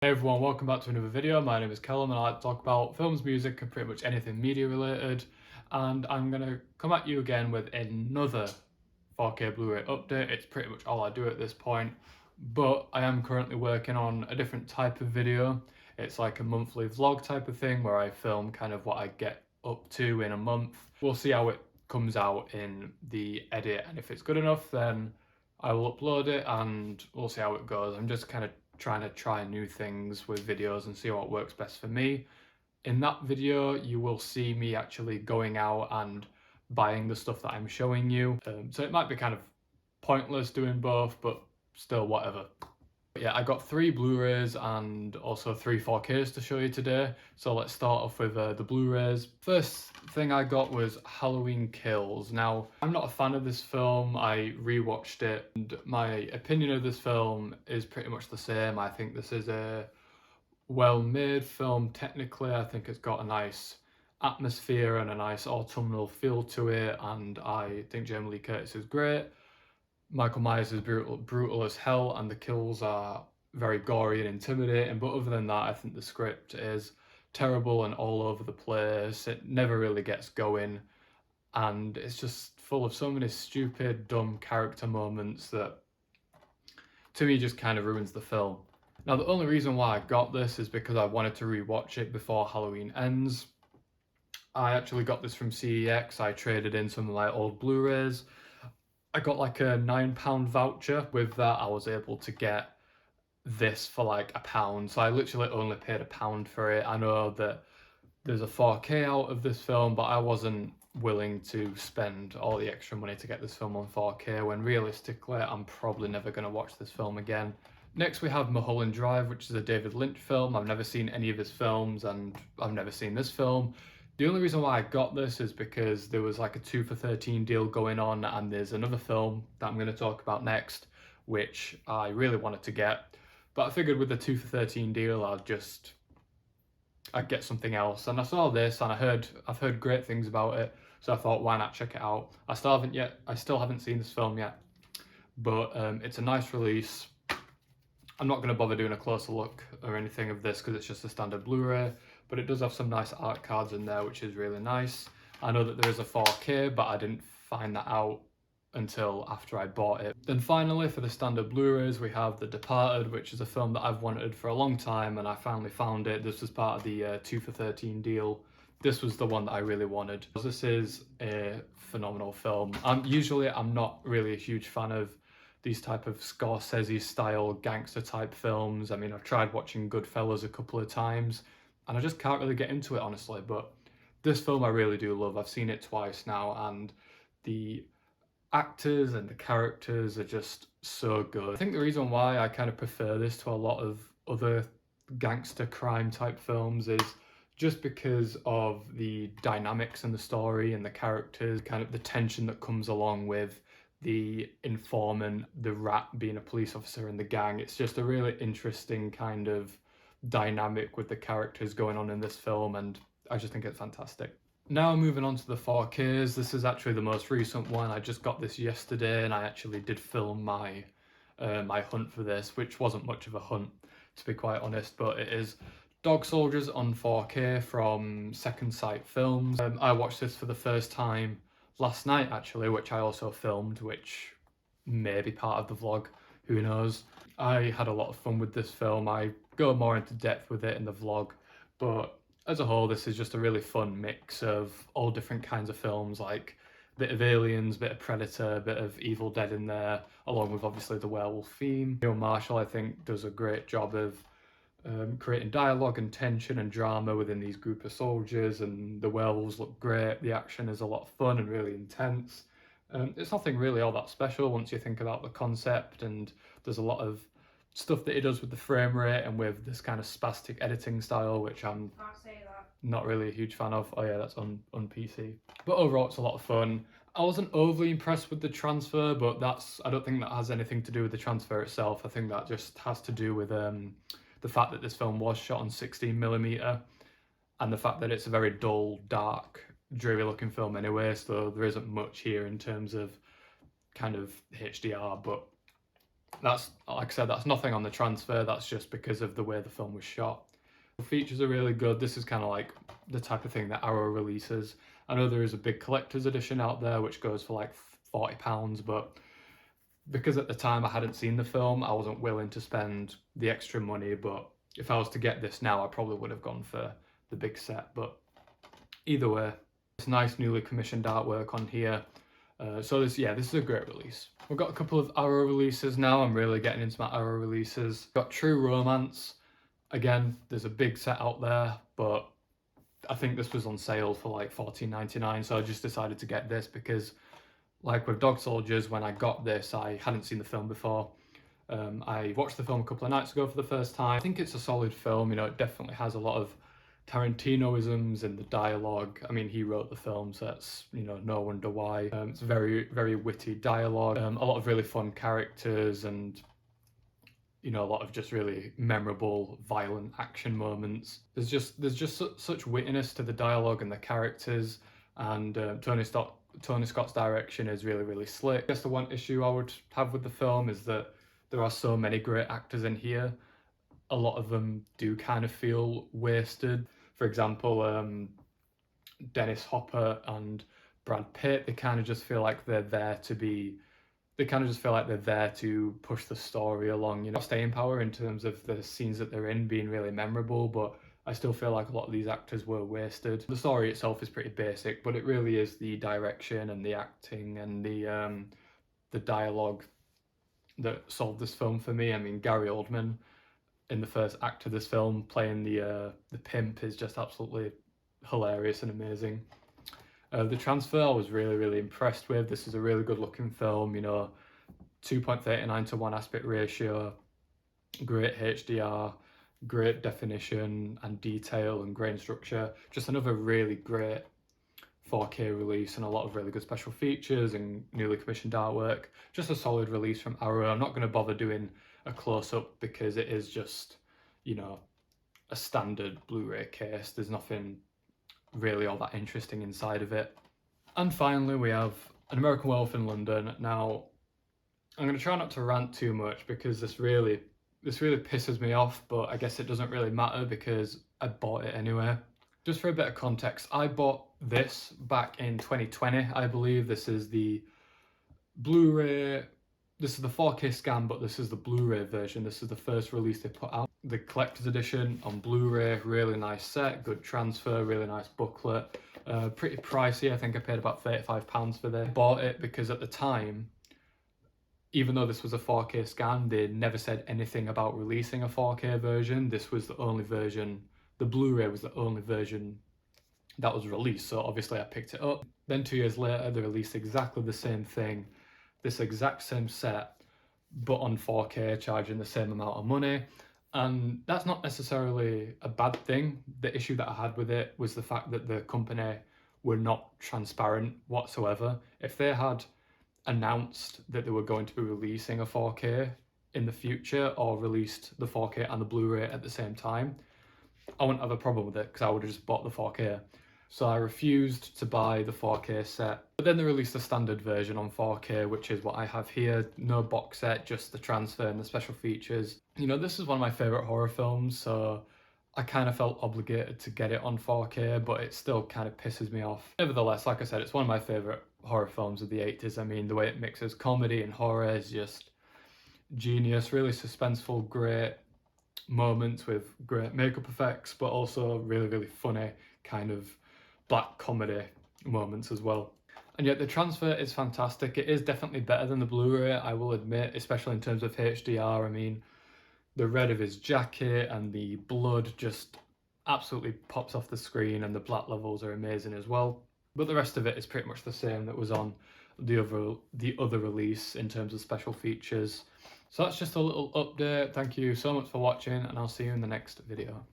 Hey everyone, welcome back to another video. My name is Callum and I like to talk about films, music and pretty much anything media related. And I'm going to come at you again with another 4K Blu-ray update. It's pretty much all I do at this point. But I am currently working on a different type of video. It's like a monthly vlog type of thing where I film kind of what I get up to in a month. We'll see how it comes out in the edit, and if it's good enough then I will upload it and we'll see how it goes. I'm just kind of trying to try new things with videos and see what works best for me. In that video, you will see me actually going out and buying the stuff that I'm showing you. So it might be kind of pointless doing both, but still whatever. But yeah, I got 3 Blu-rays and also 3 4Ks to show you today. So let's start off with the Blu-rays. First thing I got was Halloween Kills. Now, I'm not a fan of this film. I rewatched it and my opinion of this film is pretty much the same. I think this is a well-made film technically. I think it's got a nice atmosphere and a nice autumnal feel to it, and I think Jamie Lee Curtis is great. Michael Myers is brutal as hell, and the kills are very gory and intimidating. But other than that, I think the script is terrible and all over the place. It never really gets going, and it's just full of so many stupid, dumb character moments that, to me, just kind of ruins the film. Now, the only reason why I got this is because I wanted to rewatch it before Halloween ends. I actually got this from CEX. I traded in some of my old Blu-rays. I got like a £9 voucher. With that, I was able to get this for like £1. So I literally only paid £1 for it. I know that there's a 4K out of this film, but I wasn't willing to spend all the extra money to get this film on 4K when realistically I'm probably never going to watch this film again. Next we have Mulholland Drive, which is a David Lynch film. I've never seen any of his films and I've never seen this film. The only reason why I got this is because there was like a 2 for 13 deal going on, and there's another film that I'm going to talk about next which I really wanted to get, but I figured with the 2 for 13 deal I'd get something else. And I saw this and I've heard great things about it, so I thought why not check it out. I still haven't seen this film yet, but it's a nice release. I'm not going to bother doing a closer look or anything of this because it's just a standard Blu-ray, but it does have some nice art cards in there, which is really nice. I know that there is a 4K, but I didn't find that out until after I bought it. Then finally, for the standard Blu-rays, we have The Departed, which is a film that I've wanted for a long time, and I finally found it. This was part of the 2 for 13 deal. This was the one that I really wanted. This is a phenomenal film. I'm not really a huge fan of these type of Scorsese style gangster type films. I mean, I've tried watching Goodfellas a couple of times and I just can't really get into it, honestly, but this film I really do love. I've seen it twice now, and the actors and the characters are just so good. I think the reason why I kind of prefer this to a lot of other gangster crime type films is just because of the dynamics in the story and the characters, kind of the tension that comes along with the informant, the rat being a police officer in the gang. It's just a really interesting kind of dynamic with the characters going on in this film, and I just think it's fantastic. Now moving on to the 4Ks, this is actually the most recent one. I just got this yesterday and I actually did film my hunt for this, which wasn't much of a hunt to be quite honest, but it is Dog Soldiers on 4K from Second Sight Films. I watched this for the first time last night actually, which I also filmed, which may be part of the vlog, who knows. I had a lot of fun with this film. I go more into depth with it in the vlog, but as a whole this is just a really fun mix of all different kinds of films, like a bit of Aliens, a bit of Predator, a bit of Evil Dead in there, along with obviously the werewolf theme. Neil Marshall, I think, does a great job of creating dialogue and tension and drama within these group of soldiers, and the werewolves look great. The action is a lot of fun and really intense. It's nothing really all that special once you think about the concept, and there's a lot of stuff that he does with the frame rate and with this kind of spastic editing style, which I'm not really a huge fan of. Oh yeah, that's on PC. But overall, it's a lot of fun. I wasn't overly impressed with the transfer, but I don't think that has anything to do with the transfer itself. I think that just has to do with the fact that this film was shot on 16mm, and the fact that it's a very dull, dark, dreary looking film anyway, so there isn't much here in terms of kind of HDR, but That's, like I said, that's nothing on the transfer, that's just because of the way the film was shot. The features are really good. This is kind of like the type of thing that Arrow releases. I know there is a big collector's edition out there which goes for like £40, but because at the time I hadn't seen the film, I wasn't willing to spend the extra money. But if I was to get this now, I probably would have gone for the big set. But either way, it's nice newly commissioned artwork on here. So this is a great release. We've got a couple of Arrow releases now. I'm really getting into my Arrow releases. Got True Romance. Again, there's a big set out there, but I think this was on sale for like $14.99, so I just decided to get this because, like with Dog Soldiers, when I got this, I hadn't seen the film before. I watched the film a couple of nights ago for the first time. I think it's a solid film, you know, it definitely has a lot of Tarantino-isms in the dialogue. I mean, he wrote the film, so that's, you know, no wonder why. It's very, very witty dialogue, a lot of really fun characters, and, you know, a lot of just really memorable, violent action moments. There's just such wittiness to the dialogue and the characters, and Tony Scott's direction is really, really slick. I guess the one issue I would have with the film is that there are so many great actors in here. A lot of them do kind of feel wasted. For example, Dennis Hopper and Brad Pitt, they kind of just feel like they're there to push the story along, you know, staying power in terms of the scenes that they're in being really memorable, but I still feel like a lot of these actors were wasted. The story itself is pretty basic, but it really is the direction and the acting and the dialogue that solved this film for me. I mean, Gary Oldman in the first act of this film playing the pimp is just absolutely hilarious and amazing. The transfer I was really, really impressed with. This is a really good looking film, you know, 2.39 to 1 aspect ratio, great HDR, great definition and detail and grain structure. Just another really great 4K release and a lot of really good special features and newly commissioned artwork. Just a solid release from Arrow. I'm not going to bother doing a close-up because it is just, you know, a standard Blu-ray case. There's nothing really all that interesting inside of it. And finally, we have An American Werewolf in London. Now, I'm going to try not to rant too much because this really pisses me off, but I guess it doesn't really matter because I bought it anyway. Just for a bit of context, I bought this back in 2020, I believe. This is the Blu-ray, this is the 4K scan, but this is the Blu-ray version. This is the first release they put out. The collector's edition on Blu-ray, really nice set, good transfer, really nice booklet. Pretty pricey, I think I paid about £35 for this. I bought it because at the time, even though this was a 4K scan, they never said anything about releasing a 4K version. This was the only version, the Blu-ray was the only version that was released, so obviously I picked it up. Then 2 years later, they released exactly the same thing, this exact same set, but on 4K, charging the same amount of money. And that's not necessarily a bad thing. The issue that I had with it was the fact that the company were not transparent whatsoever. If they had announced that they were going to be releasing a 4K in the future, or released the 4K and the Blu-ray at the same time, I wouldn't have a problem with it because I would have just bought the 4K. So I refused to buy the 4K set. But then they released the standard version on 4K, which is what I have here. No box set, just the transfer and the special features. You know, this is one of my favourite horror films, so I kind of felt obligated to get it on 4K, but it still kind of pisses me off. Nevertheless, like I said, it's one of my favourite horror films of the 80s. I mean, the way it mixes comedy and horror is just genius, really suspenseful, great moments with great makeup effects, but also really, really funny kind of black comedy moments as well. And yet the transfer is fantastic. It is definitely better than the Blu-ray, I will admit, especially in terms of HDR. I mean, the red of his jacket and the blood just absolutely pops off the screen, and the black levels are amazing as well. But the rest of it is pretty much the same that was on the other release in terms of special features. So that's just a little update. Thank you so much for watching, and I'll see you in the next video.